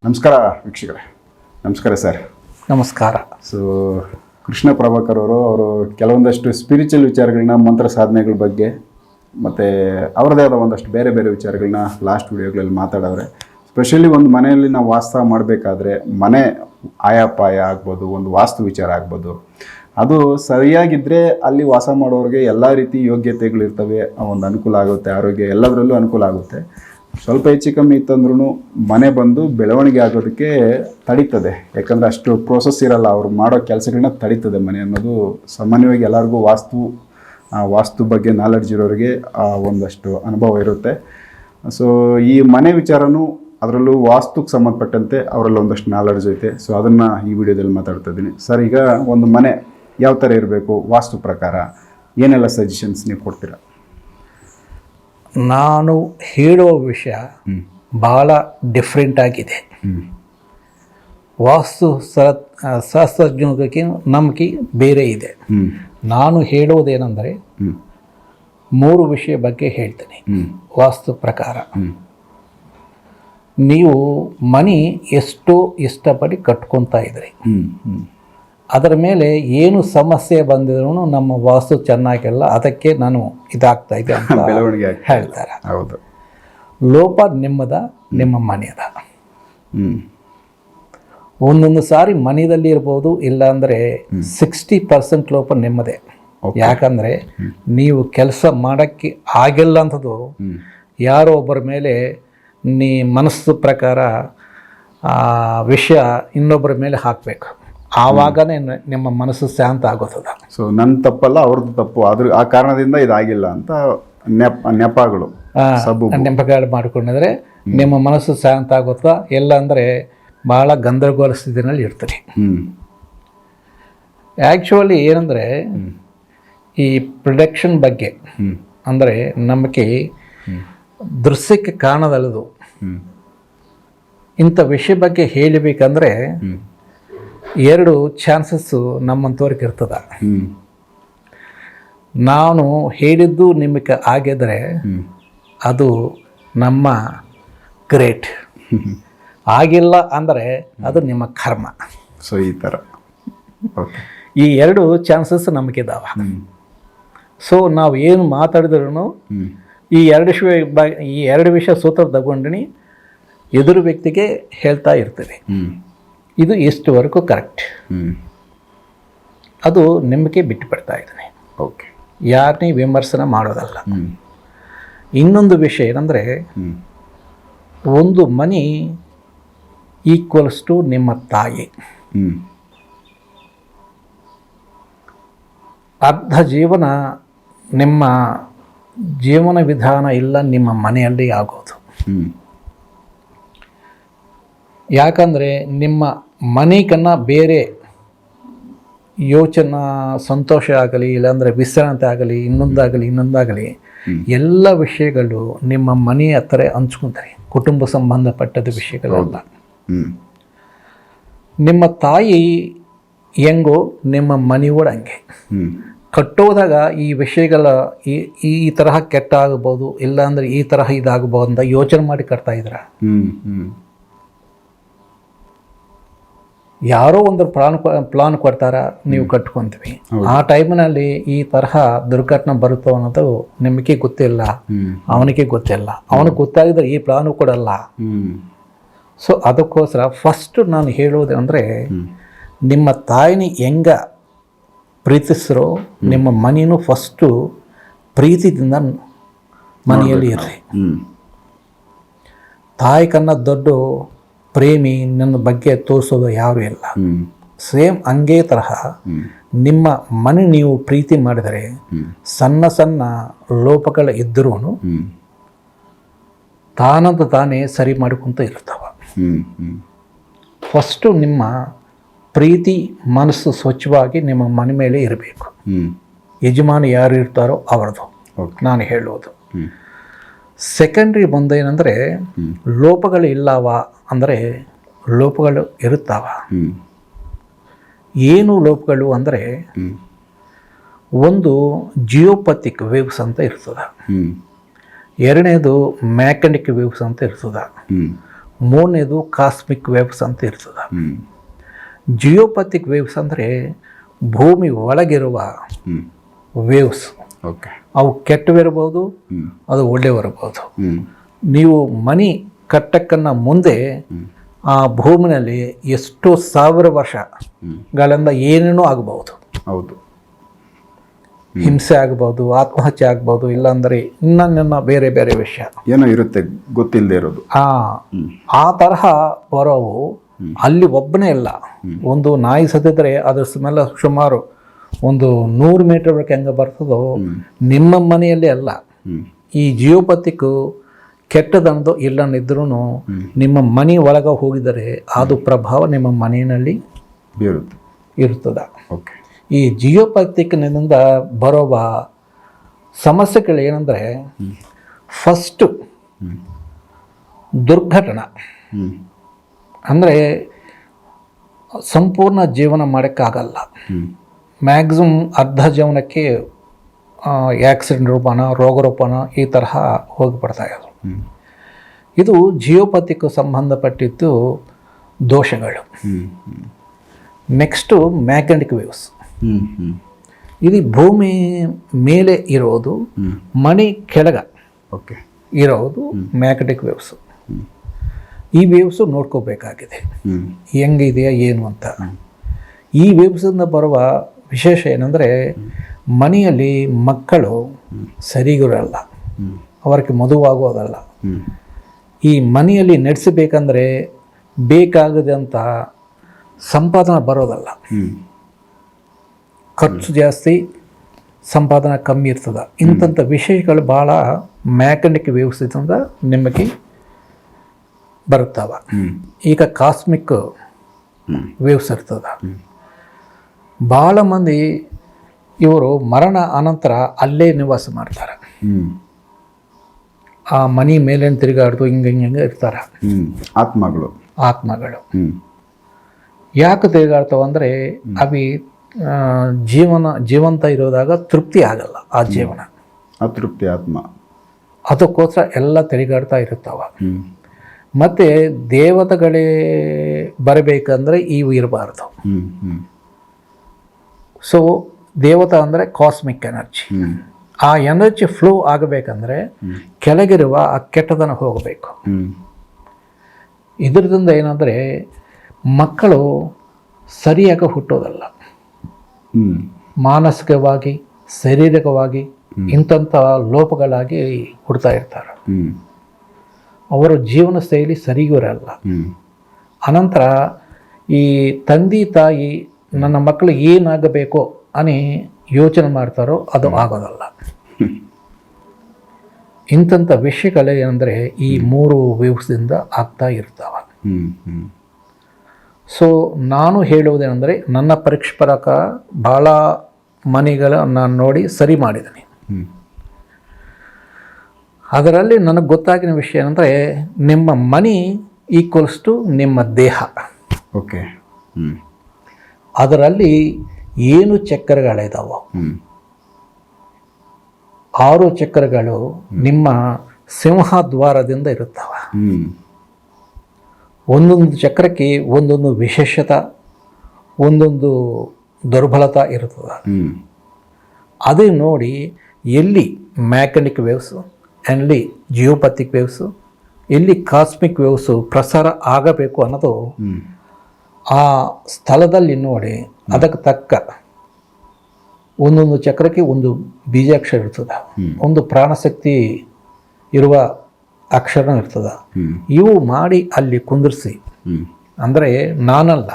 ನಮಸ್ಕಾರ ವೀಕ್ಷಕರೇ. ನಮಸ್ಕಾರ ಸರ್. ನಮಸ್ಕಾರ. ಸೊ ಕೃಷ್ಣ ಪ್ರಭಾಕರ್ ಅವರು ಕೆಲವೊಂದಷ್ಟು ಸ್ಪಿರಿಚುವಲ್ ವಿಚಾರಗಳನ್ನ, ಮಂತ್ರ ಸಾಧನೆಗಳ ಬಗ್ಗೆ ಮತ್ತು ಅವರದೇ ಆದ ಒಂದಷ್ಟು ಬೇರೆ ಬೇರೆ ವಿಚಾರಗಳನ್ನ ಲಾಸ್ಟ್ ವಿಡಿಯೋಗಳಲ್ಲಿ ಮಾತಾಡವ್ರೆ. ಸ್ಪೆಷಲಿ ಒಂದು ಮನೆಯಲ್ಲಿ ನಾವು ವಾಸ ಮಾಡಬೇಕಾದ್ರೆ ಮನೆ ಆಯಾಪಾಯ ಆಗ್ಬೋದು, ಒಂದು ವಾಸ್ತು ವಿಚಾರ ಆಗ್ಬೋದು, ಅದು ಸರಿಯಾಗಿದ್ದರೆ ಅಲ್ಲಿ ವಾಸ ಮಾಡೋರಿಗೆ ಎಲ್ಲ ರೀತಿ ಯೋಗ್ಯತೆಗಳಿರ್ತವೆ, ಒಂದು ಅನುಕೂಲ ಆಗುತ್ತೆ, ಆರೋಗ್ಯ ಎಲ್ಲದರಲ್ಲೂ ಅನುಕೂಲ ಆಗುತ್ತೆ. ಸ್ವಲ್ಪ ಹೆಚ್ಚು ಕಮ್ಮಿ ಇತ್ತಂದ್ರೂ ಮನೆ ಬಂದು ಬೆಳವಣಿಗೆ ಆಗೋದಕ್ಕೆ ತಡೀತದೆ. ಯಾಕಂದರೆ ಅಷ್ಟು ಪ್ರೋಸೆಸ್ ಇರಲ್ಲ, ಅವ್ರು ಮಾಡೋ ಕೆಲಸಗಳನ್ನ ತಡೀತದೆ ಮನೆ ಅನ್ನೋದು ಸಾಮಾನ್ಯವಾಗಿ ಎಲ್ಲರಿಗೂ. ವಾಸ್ತು ಬಗ್ಗೆ ನಾಲೆಡ್ಜ್ ಇರೋರಿಗೆ ಒಂದಷ್ಟು ಅನುಭವ ಇರುತ್ತೆ. ಸೊ ಈ ಮನೆ ವಿಚಾರನೂ, ಅದರಲ್ಲೂ ವಾಸ್ತುಕ್ಕೆ ಸಂಬಂಧಪಟ್ಟಂತೆ ಅವರಲ್ಲಿ ಒಂದಷ್ಟು ನಾಲೆಡ್ಜ್ ಐತೆ. ಸೊ ಅದನ್ನು ಈ ವಿಡಿಯೋದಲ್ಲಿ ಮಾತಾಡ್ತಾ ಇದ್ದೀನಿ. ಸರ್, ಈಗ ಒಂದು ಮನೆ ಯಾವ ಥರ ಇರಬೇಕು ವಾಸ್ತು ಪ್ರಕಾರ, ಏನೆಲ್ಲ ಸಜೆಷನ್ಸ್ ನೀವು ಕೊಡ್ತೀರಾ? ನಾನು ಹೇಳುವ ವಿಷಯ ಭಾಳ ಡಿಫ್ರೆಂಟ್ ಆಗಿದೆ. ವಾಸ್ತು ಶಾಸ್ತ್ರಜ್ಞಕ್ಕೆ ನಂಬಿಕೆ ಬೇರೆ ಇದೆ. ನಾನು ಹೇಳೋದೇನೆಂದರೆ 3 ವಿಷಯ ಬಗ್ಗೆ ಹೇಳ್ತೀನಿ. ವಾಸ್ತು ಪ್ರಕಾರ ನೀವು ಮನೆ ಎಷ್ಟೋ ಇಷ್ಟಪಟ್ಟು ಕಟ್ಕೊತಾ ಇದ್ರಿ, ಅದರ ಮೇಲೆ ಏನು ಸಮಸ್ಯೆ ಬಂದಿದ್ರು ನಮ್ಮ ವಾಸ್ತು ಚೆನ್ನಾಗಿಲ್ಲ, ಅದಕ್ಕೆ ನಾನು ಇದಾಗ್ತಾ ಇದೆ ಅಂತ ಹೇಳ್ತಾರೆ. ಹೌದು. ಲೋಪ ನಿಮ್ಮ ಮನೆಯದ. ಒಂದೊಂದು ಸಾರಿ ಮನೆಯಲ್ಲಿ ಇರ್ಬೋದು, ಇಲ್ಲಾಂದರೆ 60% ಲೋಪ ನಿಮ್ಮದೇ. ಯಾಕಂದರೆ ನೀವು ಕೆಲಸ ಮಾಡೋಕ್ಕೆ ಆಗಿಲ್ಲ ಅಂಥದ್ದು ಯಾರೋ ಒಬ್ಬರ ಮೇಲೆ ನೀ ಮನಸ್ಸು ಪ್ರಕಾರ ವಿಷಯ ಇನ್ನೊಬ್ಬರ ಮೇಲೆ ಹಾಕಬೇಕು. ಆವಾಗನೇ ನಿಮ್ಮ ಮನಸ್ಸು ಶಾಂತ ಆಗುತ್ತದೆ. ಸೊ ನನ್ನ ತಪ್ಪಲ್ಲ, ಅವ್ರದ್ದು ತಪ್ಪು, ಆ ಕಾರಣದಿಂದ ಇದಾಗಿಲ್ಲ ಅಂತ ನೆಪಗಳು ಮಾಡಿಕೊಂಡಿದ್ರೆ ನಿಮ್ಮ ಮನಸ್ಸು ಶಾಂತ ಆಗುತ್ತಾ. ಇಲ್ಲ ಅಂದರೆ ಭಾಳ ಗಂದರಗೋಲ ಸ್ಥಿತಿನಲ್ಲಿ ಇರ್ತೀರಿ. ಆ್ಯಕ್ಚುಲಿ ಏನಂದರೆ ಈ ಪ್ರೊಡಕ್ಷನ್ ಬಗ್ಗೆ ಅಂದರೆ ನಮಗೆ ದೃಶ್ಯಕ್ಕೆ ಕಾಣದಲ್ಲದು ಇಂಥ ವಿಷಯ ಬಗ್ಗೆ ಹೇಳಬೇಕಂದ್ರೆ 2 ಚಾನ್ಸಸ್ಸು ನಮ್ಮಂಥವ್ರಿಗೆ ಇರ್ತದೆ. ನಾನು ಹೇಳಿದ್ದು ನಿಮಗೆ ಆಗಿದ್ರೆ ಅದು ನಮ್ಮ ಗ್ರೇಟ್, ಆಗಿಲ್ಲ ಅಂದರೆ ಅದು ನಿಮ್ಮ ಕರ್ಮ. ಸೊ ಈ ಥರ ಈ 2 ಚಾನ್ಸಸ್ ನಮಗಿದ್ದಾವೆ. ಸೊ ನಾವು ಏನು ಮಾತಾಡಿದ್ರೂ ಈ 2 ವಿಷಯ ಸೂತ್ರ ತಗೊಂಡಿನಿ ಎದುರು ವ್ಯಕ್ತಿಗೆ ಹೇಳ್ತಾ ಇರ್ತೀವಿ, ಇದು ಇಷ್ಟುವರೆಗೂ ಕರೆಕ್ಟ್, ಅದು ನಿಮಗೆ ಬಿಟ್ಟು ಬಿಡ್ತಾ ಇದ್ದೀನಿ. ಓಕೆ, ಯಾರನ್ನೇ ವಿಮರ್ಶನ ಮಾಡೋದಲ್ಲ. ಇನ್ನೊಂದು ವಿಷಯ ಏನಂದರೆ, ಒಂದು ಮನೆ ಈಕ್ವಲ್ಸ್ ಟು ನಿಮ್ಮ ತಾಯಿ. ಅರ್ಧ ಜೀವನ ನಿಮ್ಮ ಜೀವನ ವಿಧಾನ ಇಲ್ಲ ನಿಮ್ಮ ಮನೆಯಲ್ಲಿ ಆಗೋದು. ಯಾಕಂದರೆ ನಿಮ್ಮ ಮನೆಗನ್ನ ಬೇರೆ ಯೋಚನೆ, ಸಂತೋಷ ಆಗಲಿ, ಇಲ್ಲಾಂದರೆ ವಿಶ್ರಾಂತಿ ಆಗಲಿ, ಇನ್ನೊಂದಾಗಲಿ ಎಲ್ಲ ವಿಷಯಗಳು ನಿಮ್ಮ ಮನೆ ಹತ್ರ ಹಂಚ್ಕೊತಾರೆ. ಕುಟುಂಬ ಸಂಬಂಧಪಟ್ಟದ ವಿಷಯಗಳೆಲ್ಲ. ನಿಮ್ಮ ತಾಯಿ ಹೆಂಗೋ ನಿಮ್ಮ ಮನೆ ಕೂಡ ಹಂಗೆ. ಕಟ್ಟೋದಾಗ ಈ ವಿಷಯಗಳ ಈ ತರಹ ಕೆಟ್ಟ ಆಗ್ಬೋದು, ಇಲ್ಲಾಂದರೆ ಈ ತರಹ ಇದಾಗ್ಬೋದು ಅಂತ ಯೋಚನೆ ಮಾಡಿ ಕಟ್ತಾ ಇದ್ರ. ಯಾರೋ ಒಂದು ಪ್ಲಾನ್ ಕೊಡ್ತಾರ, ನೀವು ಕಟ್ಕೊಂತೀವಿ. ಆ ಟೈಮ್ನಲ್ಲಿ ಈ ತರಹ ದುರ್ಘಟನೆ ಬರುತ್ತೋ ಅನ್ನೋದು ನಿಮಗೆ ಗೊತ್ತಿಲ್ಲ, ಅವನಿಗೆ ಗೊತ್ತಿಲ್ಲ. ಅವನಿಗೆ ಗೊತ್ತಾಗಿದ್ರೆ ಈ ಪ್ಲಾನು ಕೊಡಲ್ಲ. ಸೊ ಅದಕ್ಕೋಸ್ಕರ ಫಸ್ಟ್ ನಾನು ಹೇಳೋದು ಅಂದರೆ, ನಿಮ್ಮ ತಾಯಿನ ಹೆಂಗ ಪ್ರೀತಿಸ್ರೋ ನಿಮ್ಮ ಮನೆಯೂ ಫಸ್ಟು ಪ್ರೀತಿದಿಂದ ಮನೆಯಲ್ಲಿ ಇರ್ರಿ. ತಾಯಿ ಕನ್ನ ದೊಡ್ಡ ಪ್ರೇಮಿ ನನ್ನ ಬಗ್ಗೆ ತೋರಿಸೋದು ಯಾರೂ ಇಲ್ಲ. ಸೇಮ್ ಹಂಗೇ ತರಹ ನಿಮ್ಮ ಮನೆ ನೀವು ಪ್ರೀತಿ ಮಾಡಿದರೆ ಸಣ್ಣ ಸಣ್ಣ ಲೋಪಗಳು ಇದ್ದರೂ ತಾನಂತ ತಾನೇ ಸರಿ ಮಾಡಿಕೊಂತ ಇರ್ತಾವ. ಫಸ್ಟು ನಿಮ್ಮ ಪ್ರೀತಿ ಮನಸ್ಸು ಸ್ವಚ್ಛವಾಗಿ ನಿಮ್ಮ ಮನೆ ಮೇಲೆ ಇರಬೇಕು. ಯಜಮಾನ ಯಾರು ಇರ್ತಾರೋ ಅವರದು ನಾನು ಹೇಳೋದು. ಸೆಕೆಂಡ್ರಿ ಬಂದೇನೆಂದರೆ, ಲೋಪಗಳು ಇಲ್ಲವ ಅಂದರೆ ಲೋಪಗಳು ಇರುತ್ತಾವ. ಏನು ಲೋಪಗಳು ಅಂದರೆ, ಒಂದು ಜಿಯೋಪಥಿಕ್ ವೇವ್ಸ್ ಅಂತ ಇರ್ತದೆ, ಎರಡನೇದು ಮ್ಯಾಕನಿಕ್ ವೇವ್ಸ್ ಅಂತ ಇರ್ತದೆ, ಮೂರನೇದು ಕಾಸ್ಮಿಕ್ ವೇವ್ಸ್ ಅಂತ ಇರ್ತದೆ. ಹ್ಮ್. ಜಿಯೋಪಥಿಕ್ ವೇವ್ಸ್ ಅಂದರೆ ಭೂಮಿ ಒಳಗಿರುವ ಹ್ಮ್. ವೇವ್ಸ್. ಓಕೆ. ಅವು ಕೆಟ್ಟವಿರ್ಬೋದು, ಹ್ಮ್. ಅದು ಒಳ್ಳೆವಿರ್ಬೋದು. ಹ್ಮ್. ನೀವು ಮನೆ ಕಟ್ಟಕ್ಕನ್ನ ಮುಂದೆ ಆ ಭೂಮಿನಲ್ಲಿ ಎಷ್ಟೋ ಸಾವಿರ ವರ್ಷಗಳಿಂದ ಏನೇನೋ ಆಗಬಹುದು. ಹೌದು. ಹಿಂಸೆ ಆಗ್ಬೋದು, ಆತ್ಮಹತ್ಯೆ ಆಗ್ಬೋದು, ಇಲ್ಲಾಂದರೆ ಇನ್ನೊಂದನ್ನ ಬೇರೆ ಬೇರೆ ವಿಷಯ ಏನೋ ಇರುತ್ತೆ ಗೊತ್ತಿಲ್ಲದೆ ಇರೋದು. ಆ ತರಹ ಬರೋವು ಅಲ್ಲಿ ಒಬ್ಬನೇ ಇಲ್ಲ. ಒಂದು ನಾಯಿ ಸತ್ತಿದ್ರೆ ಅದ್ರ ಸ್ಮೆಲ್ ಸುಮಾರು ಒಂದು 100 ಮೀಟರ್ವರೆಗೆ ಹೆಂಗೆ ಬರ್ತದೋ ನಿಮ್ಮ ಮನೆಯಲ್ಲಿ ಅಲ್ಲ. ಈ ಜಿಯೋಪಥಿಕ್ ಕೆಟ್ಟದನ್ನದು ಇಲ್ಲನಿದ್ರೂ ನಿಮ್ಮ ಮನೆ ಒಳಗೆ ಹೋಗಿದರೆ ಅದು ಪ್ರಭಾವ ನಿಮ್ಮ ಮನೆಯಲ್ಲಿ ಇರ್ತದೆ. ಓಕೆ. ಈ ಜಿಯೋಪಥಿಕ್ನಿಂದ ಬರುವ ಸಮಸ್ಯೆಗಳು ಏನಂದರೆ, ಫಸ್ಟು ದುರ್ಘಟನೆ. ಅಂದರೆ ಸಂಪೂರ್ಣ ಜೀವನ ಮಾಡೋಕ್ಕಾಗಲ್ಲ. ಮ್ಯಾಕ್ಸಿಮಮ್ ಅರ್ಧ ಜೀವನಕ್ಕೆ ಆಕ್ಸಿಡೆಂಟ್ ರೂಪನ, ರೋಗ ರೂಪನ ಈ ತರಹ ಹೋಗಿಬಿಡ್ತಾ ಇರೋದು. ಇದು ಜಿಯೋಪಥಿಕ್ ಸಂಬಂಧಪಟ್ಟಿದ್ದು ದೋಷಗಳು. Next magnetic waves. ಇದು ಭೂಮಿ ಮೇಲೆ ಇರೋದು, ಮನೆ ಕೆಳಗ ಇರೋದು ಮ್ಯಾಗ್ನೆಟಿಕ್ ವೇವ್ಸು. ಈ ವೇವ್ಸು ನೋಡ್ಕೋಬೇಕಾಗಿದೆ ಹೆಂಗಿದೆಯಾ ಏನು ಅಂತ. ಈ ವೇವ್ಸಿಂದ ಬರುವ ವಿಶೇಷ ಏನಂದರೆ, ಮನೆಯಲ್ಲಿ ಮಕ್ಕಳು ಸರಿಗಿರಲ್ಲ, ಅವರಿಗೆ ಮದುವಾಗೋದಲ್ಲ. ಈ ಮನೆಯಲ್ಲಿ ನಡೆಸಬೇಕಂದ್ರೆ ಬೇಕಾಗದಂಥ ಸಂಪಾದನೆ ಬರೋದಲ್ಲ. ಖರ್ಚು ಜಾಸ್ತಿ, ಸಂಪಾದನೆ ಕಮ್ಮಿ ಇರ್ತದೆ. ಇಂಥ ವಿಷಯಗಳು ಭಾಳ ಮ್ಯಾಗ್ನೆಟಿಕ್ ವೇವ್ಸಿಂದ ನಿಮಗೆ ಬರುತ್ತವೆ. ಈಗ ಕಾಸ್ಮಿಕ್ ವೇವ್ಸ್ ಇರ್ತದೆ. ಭಾಳ ಮಂದಿ ಇವರು ಮರಣ ಅನಂತರ ಅಲ್ಲೇ ನಿವಾಸ ಮಾಡ್ತಾರೆ. ಆ ಮನೆ ಮೇಲೆ ತಿರುಗಾಡ್ದು ಹಿಂಗೆ ಇರ್ತಾರೆ ಆತ್ಮಗಳು. ಯಾಕೆ ತಿರುಗಾಡ್ತಾವಂದರೆ ಅವಿ ಜೀವಂತ ಇರೋದಾಗ ತೃಪ್ತಿ ಆಗಲ್ಲ. ಆ ಜೀವನ ಅತೃಪ್ತಿ ಆತ್ಮ, ಅದಕ್ಕೋಸ್ಕರ ಎಲ್ಲ ತಿರುಗಾಡ್ತಾ ಇರ್ತಾವ. ಮತ್ತು ದೇವತೆಗಳೇ ಬರಬೇಕಂದ್ರೆ ಇವು ಇರಬಾರ್ದು. ಸೊ ದೇವತೆ ಅಂದರೆ ಕಾಸ್ಮಿಕ್ ಎನರ್ಜಿ. ಆ ಎನರ್ಜಿ ಫ್ಲೋ ಆಗಬೇಕಂದ್ರೆ ಕೆಳಗಿರುವ ಆ ಕೆಟ್ಟದನ್ನು ಹೋಗಬೇಕು. ಇದರಿಂದ ಏನಂದರೆ ಮಕ್ಕಳು ಸರಿಯಾಗಿ ಹುಟ್ಟೋದಲ್ಲ. ಮಾನಸಿಕವಾಗಿ, ಶಾರೀರಿಕವಾಗಿ ಇಂಥ ಲೋಪಗಳಾಗಿ ಹುಡ್ತಾ ಇರ್ತಾರೆ. ಅವರ ಜೀವನ ಶೈಲಿ ಸರಿಗೂ ಇರಲ್ಲ. ಅನಂತರ ಈ ತಂದೆ ತಾಯಿ ನನ್ನ ಮಕ್ಕಳು ಏನಾಗಬೇಕು అని ಯೋಚನೆ ಮಾಡ್ತಾರೋ ಅದು ಆಗೋದಲ್ಲ. ಇಂಥ ವಿಷಯಗಳು ಏನಂದರೆ ಈ 3 ವೇವ್ಸಿಂದ ಆಗ್ತಾ ಇರ್ತಾವೆ. ಸೊ ನಾನು ಹೇಳುವುದೇನೆಂದರೆ, ನನ್ನ ಪರೀಕ್ಷೆ ಪ್ರಕಾರ ಭಾಳ ಮನೆಗಳ ನಾನು ನೋಡಿ ಸರಿ ಮಾಡಿದ್ದೀನಿ. ಅದರಲ್ಲಿ ನನಗೆ ಗೊತ್ತಾಗಿನ ವಿಷಯ ಏನಂದರೆ, ನಿಮ್ಮ ಮನಿ ಈಕ್ವಲ್ಸ್ ಟು ನಿಮ್ಮ ದೇಹ. ಓಕೆ. ಅದರಲ್ಲಿ ಏನು ಚಕ್ರಗಳಿದಾವೋ 6 ಚಕ್ರಗಳು ನಿಮ್ಮ ಸಿಂಹದ್ವಾರದಿಂದ ಇರುತ್ತವೆ. ಒಂದೊಂದು ಚಕ್ರಕ್ಕೆ ಒಂದೊಂದು ವಿಶೇಷತೆ, ಒಂದೊಂದು ದುರ್ಬಲತೆ ಇರುತ್ತದೆ. ಅದೇ ನೋಡಿ ಎಲ್ಲಿ ಮ್ಯಾಗ್ನೆಟಿಕ್ ವೇವ್ಸು, ಎಲ್ಲಿ ಜಿಯೋಪಥಿಕ್ ವೇವ್ಸು, ಎಲ್ಲಿ ಕಾಸ್ಮಿಕ್ ವೇವ್ಸು ಪ್ರಸಾರ ಆಗಬೇಕು ಅನ್ನೋದು ಆ ಸ್ಥಳದಲ್ಲಿ ನೋಡಿ ಅದಕ್ಕೆ ತಕ್ಕ ಒಂದೊಂದು ಚಕ್ರಕ್ಕೆ ಒಂದು ಬೀಜಾಕ್ಷರ ಇರ್ತದೆ, ಒಂದು ಪ್ರಾಣಶಕ್ತಿ ಇರುವ ಅಕ್ಷರ ಇರ್ತದೆ. ಇವು ಮಾಡಿ ಅಲ್ಲಿ ಕುಂದಿರಿಸಿ, ಅಂದರೆ ನಾನಲ್ಲ,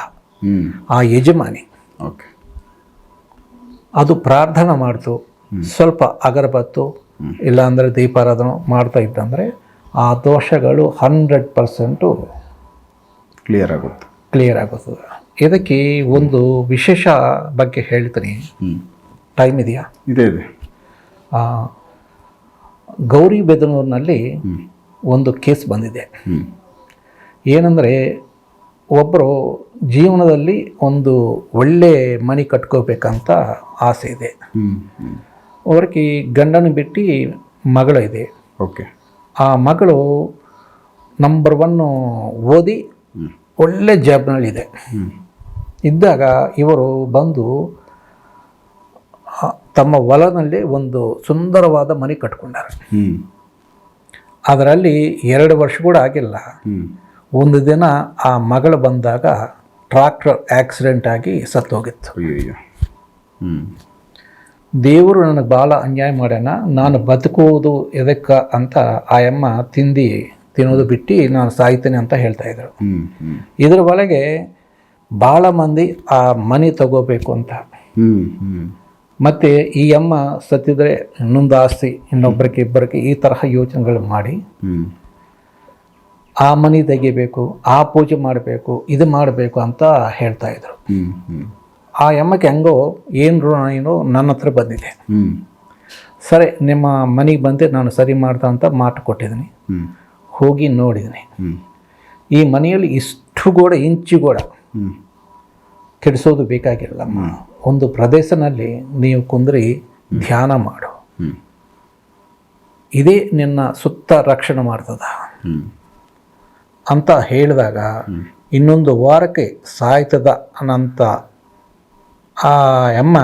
ಆ ಯಜಮಾನಿ ಅದು ಪ್ರಾರ್ಥನೆ ಮಾಡ್ತು, ಸ್ವಲ್ಪ ಅಗರಬತ್ತು ಇಲ್ಲಾಂದರೆ ದೀಪಾರಾಧನೆ ಮಾಡ್ತಾ ಇದ್ದಂದರೆ ಆ ದೋಷಗಳು 100% ಕ್ಲಿಯರ್ ಆಗುತ್ತದೆ. ಇದಕ್ಕೆ ಒಂದು ವಿಶೇಷ ಬಗ್ಗೆ ಹೇಳ್ತೀನಿ. ಟೈಮ್ ಇದೆಯಾ? ಇದೆ. ಗೌರಿಬಿದನೂರಿನಲ್ಲಿ ಒಂದು ಕೇಸ್ ಬಂದಿದೆ. ಏನಂದರೆ, ಒಬ್ಬರು ಜೀವನದಲ್ಲಿ ಒಂದು ಒಳ್ಳೆ ಮನೆ ಕಟ್ಕೋಬೇಕಂತ ಆಸೆ ಇದೆ. ಅವ್ರಿಗೆ ಗಂಡನ ಬಿಟ್ಟು ಮಗಳು ಇದೆ. ಓಕೆ. ಆ ಮಗಳು ನಂಬರ್ 1 ಓದಿ ಒಳ್ಳೆ ಜಾಬ್ನಲ್ಲಿದೆ. ಇದ್ದಾಗ ಇವರು ಬಂದು ತಮ್ಮ ಹೊಲದಲ್ಲಿ ಒಂದು ಸುಂದರವಾದ ಮನೆ ಕಟ್ಕೊಂಡಾರೆ. ಅದರಲ್ಲಿ 2 ವರ್ಷ ಕೂಡ ಆಗಿಲ್ಲ. ಒಂದು ದಿನ ಆ ಮಗಳು ಬಂದಾಗ ಟ್ರಾಕ್ಟರ್ ಆಕ್ಸಿಡೆಂಟ್ ಆಗಿ ಸತ್ತೋಗಿತ್ತು. ದೇವರು ನನಗೆ ಭಾಳ ಅನ್ಯಾಯ ಮಾಡ್ಯಾನ, ನಾನು ಬದುಕುವುದು ಎದಕ್ಕೆ ಅಂತ ಆ ಅಮ್ಮ ತಿನ್ನೋದು ಬಿಟ್ಟು ನಾನು ಸಾಯ್ತೇನೆ ಅಂತ ಹೇಳ್ತಾ ಇದ್ರು. ಇದ್ರ ಒಳಗೆ ಭಾಳ ಮಂದಿ ಆ ಮನೆ ತಗೋಬೇಕು ಅಂತ, ಮತ್ತು ಈ ಅಮ್ಮ ಸತ್ತಿದ್ರೆ ಇನ್ನೊಂದು ಆಸ್ತಿ ಇನ್ನೊಬ್ಬರಿಗೆ ಇಬ್ಬರಿಗೆ ಈ ತರಹ ಯೋಚನೆಗಳು ಮಾಡಿ ಆ ಮನೆ ತೆಗಿಬೇಕು, ಆ ಪೂಜೆ ಮಾಡಬೇಕು, ಇದು ಮಾಡಬೇಕು ಅಂತ ಹೇಳ್ತಾ ಇದ್ರು. ಆ ಅಮ್ಮಕ್ಕೆ ಹೆಂಗೋ ಏನು ನನ್ನ ಹತ್ರ ಬಂದಿದೆ. ಸರಿ, ನಿಮ್ಮ ಮನೆಗೆ ಬಂದು ನಾನು ಸರಿ ಮಾಡ್ತಾ ಅಂತ ಮಾತು ಕೊಟ್ಟಿದ್ದೀನಿ. ಹೋಗಿ ನೋಡಿದ್ದೀನಿ, ಈ ಮನೆಯಲ್ಲಿ ಇಷ್ಟು ಗೋಡ ಇಂಚು ಗೋಡ ಕೆಡಿಸೋದು ಬೇಕಾಗಿಲ್ಲಮ್ಮ. ಒಂದು ಪ್ರದೇಶನಲ್ಲಿ ನೀವು ಕುಂದ್ರಿ ಧ್ಯಾನ ಮಾಡು, ಇದೇ ನಿನ್ನ ಸುತ್ತ ರಕ್ಷಣೆ ಮಾಡ್ತದ ಅಂತ ಹೇಳಿದಾಗ ಇನ್ನೊಂದು ವಾರಕ್ಕೆ ಸಾಯ್ತದ ಅನ್ನಂತ ಆ ಅಮ್ಮ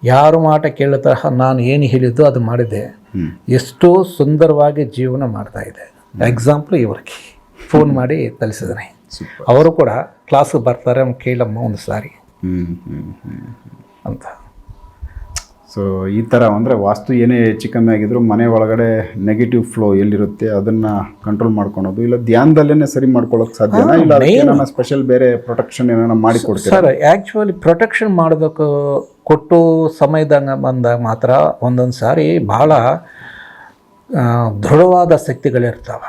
ಯಾರು ಮಾಟ ಕೇಳಿದ ನಾನು ಏನು ಹೇಳಿದ್ದು ಅದು ಮಾಡಿದೆ. ಎಷ್ಟೋ ಸುಂದರವಾಗಿ ಜೀವನ ಮಾಡ್ತಾ ಇದೆ. ಎಕ್ಸಾಂಪಲ್ ಇವರಿಗೆ ಫೋನ್ ಮಾಡಿ ತಿಳಿಸಿದ್ದೀನಿ. ಅವರು ಕೂಡ ಕ್ಲಾಸ್ಗೆ ಬರ್ತಾರೆ, ಕೇಳಮ್ಮ ಒಂದು ಸಾರಿ ಅಂತ. ಸೊ ಈ ಥರ ಅಂದರೆ ವಾಸ್ತು ಏನೇ ಹೆಚ್ಚು ಕಮ್ಮಿ ಆಗಿದ್ರು ಮನೆ ಒಳಗಡೆ ನೆಗೆಟಿವ್ ಫ್ಲೋ ಎಲ್ಲಿರುತ್ತೆ ಅದನ್ನು ಕಂಟ್ರೋಲ್ ಮಾಡ್ಕೊಳೋದು, ಇಲ್ಲ ಧ್ಯಾನದಲ್ಲೇ ಸರಿ ಮಾಡ್ಕೊಳ್ಳೋಕೆ ಸಾಧ್ಯನಾ, ಇಲ್ಲ ಅದಕ್ಕೆ ಸ್ಪೆಷಲ್ ಬೇರೆ ಪ್ರೊಟೆಕ್ಷನ್ ಏನಾರ ಮಾಡಿ ಕೊಡ್ತೀರಾ? ಸರ್, ಆ್ಯಕ್ಚುಲಿ ಪ್ರೊಟೆಕ್ಷನ್ ಮಾಡೋದಕ್ಕೆ ಕೊಟ್ಟು ಸಮಯದಾಗ ಬಂದಾಗ ಮಾತ್ರ ಒಂದೊಂದು ಸಾರಿ ಭಾಳ ದೃಢವಾದ ಶಕ್ತಿಗಳಿರ್ತಾವೆ.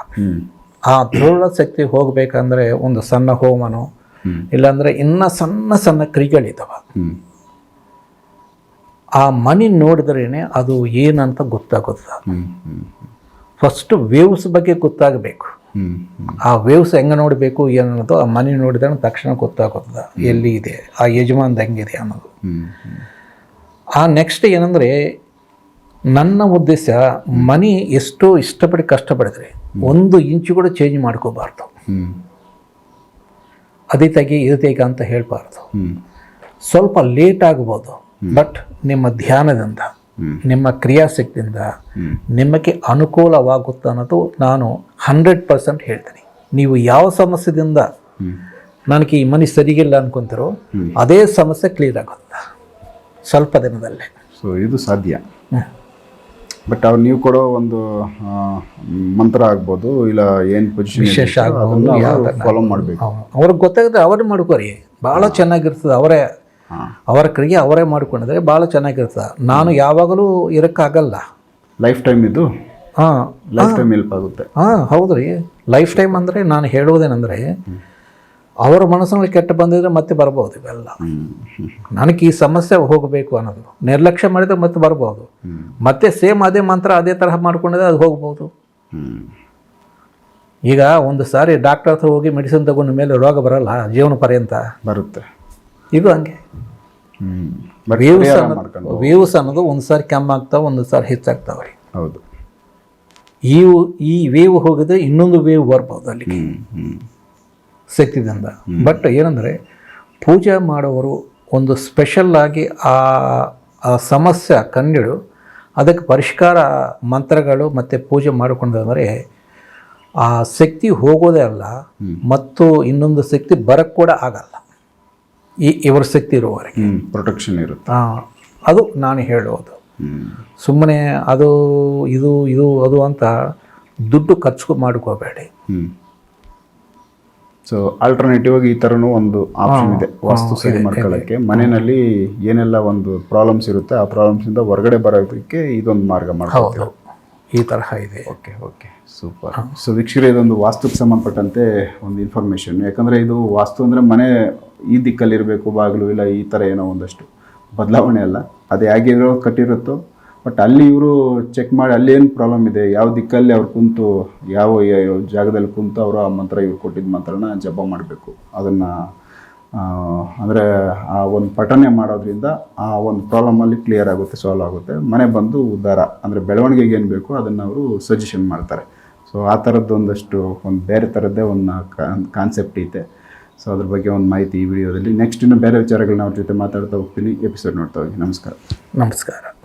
ಆ ದೃಢ ಶಕ್ತಿ ಹೋಗಬೇಕಂದ್ರೆ ಒಂದು ಸಣ್ಣ ಹೋಮನೋ ಇಲ್ಲಾಂದರೆ ಇನ್ನೂ ಸಣ್ಣ ಸಣ್ಣ ಕ್ರಿಯೆಗಳಿದ್ದಾವೆ. ಆ ಮನೆ ನೋಡಿದ್ರೇ ಅದು ಏನಂತ ಗೊತ್ತಾಗುತ್ತೆ. ಫಸ್ಟ್ ವೇವ್ಸ್ ಬಗ್ಗೆ ಗೊತ್ತಾಗಬೇಕು. ಆ ವೇವ್ಸ್ ಹೆಂಗೆ ನೋಡಬೇಕು ಏನನ್ನೋದು ಆ ಮನೆ ನೋಡಿದ್ರೆ ತಕ್ಷಣ ಗೊತ್ತಾಗುತ್ತದೆ ಎಲ್ಲಿ ಇದೆ, ಆ ಯಜಮಾನ್ದು ಹೆಂಗಿದೆ ಅನ್ನೋದು. ಆ ನೆಕ್ಸ್ಟ್ ಏನಂದರೆ, ನನ್ನ ಉದ್ದೇಶ ಮನೆ ಎಷ್ಟೋ ಇಷ್ಟಪಟ್ಟು ಕಷ್ಟಪಡಿದ್ರೆ 1 ಇಂಚು ಕೂಡ ಚೇಂಜ್ ಮಾಡ್ಕೋಬಾರ್ದು. ಅದೇ ತೆಗಿ ಇದು ತೆಗಿ ಅಂತ ಹೇಳ್ಬಾರ್ದು. ಸ್ವಲ್ಪ ಲೇಟ್ ಆಗ್ಬೋದು, ಬಟ್ ನಿಮ್ಮ ಧ್ಯಾನದಿಂದ ನಿಮ್ಮ ಕ್ರಿಯಾಶಕ್ತಿಯಿಂದ ನಿಮಗೆ ಅನುಕೂಲವಾಗುತ್ತೆ ಅನ್ನೋದು ನಾನು 100% ಹೇಳ್ತೀನಿ. ನೀವು ಯಾವ ಸಮಸ್ಯೆದಿಂದ ನನಗೆ ಈ ಮನೆ ಸರಿಗಿಲ್ಲ ಅನ್ಕೊಂತೀರೋ ಅದೇ ಸಮಸ್ಯೆ ಕ್ಲಿಯರ್ ಆಗುತ್ತೆ ಸ್ವಲ್ಪ ದಿನದಲ್ಲೇ. ಸೊ ಇದು ಸಾಧ್ಯ. ಬಟ್ ಅವ್ರು ನೀವು ಕೊಡೋ ಒಂದು ಮಂತ್ರ ಆಗ್ಬೋದು, ಇಲ್ಲ ಏನು ಪೊಸಿಷನ್ ವಿಶೇಷ ಆಗ್ಬೋದು, ಫಾಲೋ ಮಾಡಬೇಕು. ಅವ್ರಿಗೆ ಗೊತ್ತಾಗುತ್ತೆ, ಅವರೇ ಮಾಡ್ಕೋರಿ, ಭಾಳ ಚೆನ್ನಾಗಿರ್ತದೆ. ಅವರ ಕ್ರಿಯೆ ಅವರೇ ಮಾಡ್ಕೊಂಡಿದ್ರೆ ಭಾಳ ಚೆನ್ನಾಗಿರ್ತದೆ. ನಾನು ಯಾವಾಗಲೂ ಇರೋಕ್ಕಾಗಲ್ಲ. ಲೈಫ್ ಟೈಮ್ ಇದು ಲೈಫ್ ಟೈಮ್ ಹೆಲ್ಪ್ ಆಗುತ್ತೆ. ಹೌದು ರೀ. ಲೈಫ್ ಟೈಮ್ ಅಂದರೆ ನಾನು ಹೇಳುವುದೇನೆಂದರೆ, ಅವರ ಮನಸ್ಸಿನಲ್ಲಿ ಕೆಟ್ಟ ಬಂದಿದ್ರೆ ಮತ್ತೆ ಬರ್ಬೋದು ಇವೆಲ್ಲ. ನನಗೆ ಈ ಸಮಸ್ಯೆ ಹೋಗಬೇಕು ಅನ್ನೋದು ನಿರ್ಲಕ್ಷ್ಯ ಮಾಡಿದ್ರೆ ಮತ್ತೆ ಬರ್ಬೋದು. ಮತ್ತೆ ಸೇಮ್ ಅದೇ ಮಂತ್ರ ಅದೇ ತರಹ ಮಾಡ್ಕೊಂಡಿದ್ರೆ ಅದು ಹೋಗ್ಬೋದು. ಈಗ ಒಂದು ಸಾರಿ ಡಾಕ್ಟರ್ ಹತ್ರ ಹೋಗಿ ಮೆಡಿಸಿನ್ ತಗೊಂಡ ಮೇಲೆ ರೋಗ ಬರಲ್ಲ, ಜೀವನ ಪರ್ಯಂತ ಬರುತ್ತೆ. ಇದು ಹಂಗೆ ವೇವ್ಸ್ ಅನ್ನೋದು ಒಂದು ಸಾರಿ ಕಮ್ಮಿ ಆಗ್ತಾವೆ, ಒಂದು ಸಾರಿ ಹೆಚ್ಚಾಗ್ತಾವೆ. ಹೌದು. ಈ ವೇವ್ ಹೋಗಿದ್ರೆ ಇನ್ನೊಂದು ವೇವ್ ಬರ್ಬೋದು ಅಲ್ಲಿ ಶಕ್ತಿದಿಂದ. ಬಟ್ ಏನಂದರೆ, ಪೂಜೆ ಮಾಡೋರು ಒಂದು ಸ್ಪೆಷಲ್ಲಾಗಿ ಆ ಸಮಸ್ಯೆ ಕಂಡಿಡು ಅದಕ್ಕೆ ಪರಿಷ್ಕಾರ ಮಂತ್ರಗಳು ಮತ್ತು ಪೂಜೆ ಮಾಡಿಕೊಂಡ್ರೆ ಆ ಶಕ್ತಿ ಹೋಗೋದೇ ಅಲ್ಲ, ಮತ್ತು ಇನ್ನೊಂದು ಶಕ್ತಿ ಬರೋಕ್ಕೆ ಕೂಡ ಆಗಲ್ಲ. ಇವರ ಶಕ್ತಿ ಇರುವವರೆಗೆ ಪ್ರೊಟೆಕ್ಷನ್ ಇರುತ್ತೆ. ಅದು ನಾನು ಹೇಳೋದು. ಸುಮ್ಮನೆ ಅದು ಇದು ಇದು ಅದು ಅಂತ ದುಡ್ಡು ಖರ್ಚು ಮಾಡ್ಕೋಬೇಡಿ. ಸೊ ಆಲ್ಟರ್ನೇಟಿವ್ ಆಗಿ ಈ ಥರನೂ ಒಂದು ಆಪ್ಷನ್ ಇದೆ ವಾಸ್ತು ಸರಿ ಮಾಡ್ಕೊಳ್ಳೋಕ್ಕೆ. ಮನೆಯಲ್ಲಿ ಏನೆಲ್ಲ ಒಂದು ಪ್ರಾಬ್ಲಮ್ಸ್ ಇರುತ್ತೆ ಆ ಪ್ರಾಬ್ಲಮ್ಸಿಂದ ಹೊರಗಡೆ ಬರೋದಕ್ಕೆ ಇದೊಂದು ಮಾರ್ಗ ಮಾಡ್ಬೋದು. ಈ ತರಹ ಇದೆ. Okay super. ಸೊ ವೀಕ್ಷಕರೇ, ಇದೊಂದು ವಾಸ್ತುಕ್ಕೆ ಸಂಬಂಧಪಟ್ಟಂತೆ ಒಂದು ಇನ್ಫಾರ್ಮೇಷನ್. ಯಾಕಂದರೆ ಇದು ವಾಸ್ತು ಅಂದರೆ ಮನೆ ಈ ದಿಕ್ಕಲ್ಲಿರಬೇಕು ಬಾಗಿಲು, ಇಲ್ಲ ಈ ಥರ ಏನೋ ಒಂದಷ್ಟು ಬದಲಾವಣೆ ಅಲ್ಲ, ಅದು ಹೇಗಿರೋ ಕಟ್ಟಿರುತ್ತೋ. ಬಟ್ ಅಲ್ಲಿ ಇವರು ಚೆಕ್ ಮಾಡಿ ಅಲ್ಲಿ ಏನು ಪ್ರಾಬ್ಲಮ್ ಇದೆ, ಯಾವ ದಿಕ್ಕಲ್ಲಿ ಅವ್ರು ಕುಂತು ಯಾವ ಜಾಗದಲ್ಲಿ ಕುಂತು ಅವರು ಆ ಮಂತ್ರ ಇವ್ರು ಕೊಟ್ಟಿದ್ದ ಮಂತ್ರನ ಜಪ ಮಾಡಬೇಕು. ಅದನ್ನು ಅಂದರೆ ಆ ಒಂದು ಪಠನೆ ಮಾಡೋದ್ರಿಂದ ಆ ಒಂದು ಪ್ರಾಬ್ಲಮಲ್ಲಿ ಕ್ಲಿಯರ್ ಆಗುತ್ತೆ, ಸಾಲ್ವ್ ಆಗುತ್ತೆ. ಮನೆ ಬಂದು ಉದ್ಧಾರ ಅಂದರೆ ಬೆಳವಣಿಗೆಗೆ ಏನು ಬೇಕು ಅದನ್ನು ಅವರು ಸಜೆಷನ್ ಮಾಡ್ತಾರೆ. ಸೊ ಆ ಥರದ್ದು ಒಂದಷ್ಟು ಒಂದು ಬೇರೆ ಥರದ್ದೇ ಒಂದು ಕಾನ್ಸೆಪ್ಟ್ ಐತೆ. ಸೊ ಅದ್ರ ಬಗ್ಗೆ ಒಂದು ಮಾಹಿತಿ ಈ ವಿಡಿಯೋದಲ್ಲಿ. ನೆಕ್ಸ್ಟ್ ಇನ್ನು ಬೇರೆ ವಿಚಾರಗಳನ್ನ ಅವ್ರ ಜೊತೆ ಮಾತಾಡ್ತಾ ಹೋಗ್ತೀನಿ. ಎಪಿಸೋಡ್ ನೋಡ್ತಾ ಹೋಗಿ. ನಮಸ್ಕಾರ. ನಮಸ್ಕಾರ.